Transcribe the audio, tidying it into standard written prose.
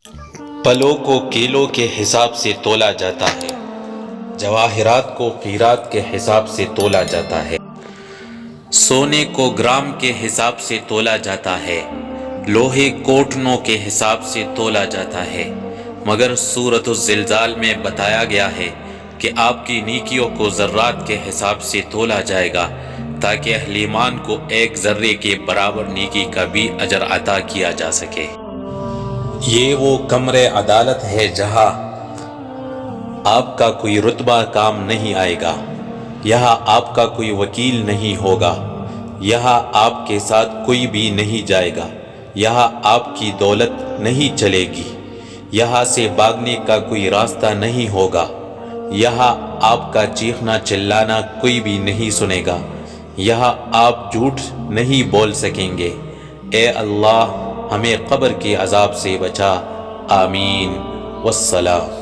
پلوں کو کیلوں کے حساب سے تولا جاتا ہے، جواہرات کو قیرات کے حساب سے تولا جاتا ہے، سونے کو گرام کے حساب سے تولا جاتا ہے، لوہے کوٹنوں کے حساب سے تولا جاتا ہے، مگر سورۃ الزلزال میں بتایا گیا ہے کہ آپ کی نیکیوں کو ذرات کے حساب سے تولا جائے گا تاکہ اہل ایمان کو ایک ذرے کے برابر نیکی کا بھی اجر عطا کیا جا سکے۔ یہ وہ کمر عدالت ہے جہاں آپ کا کوئی رتبہ کام نہیں آئے گا، یہاں آپ کا کوئی وکیل نہیں ہوگا، یہاں آپ کے ساتھ کوئی بھی نہیں جائے گا، یہاں آپ کی دولت نہیں چلے گی، یہاں سے بھاگنے کا کوئی راستہ نہیں ہوگا، یہاں آپ کا چیخنا چلانا کوئی بھی نہیں سنے گا، یہاں آپ جھوٹ نہیں بول سکیں گے۔ اے اللہ ہمیں قبر کے عذاب سے بچا، آمین والسلام۔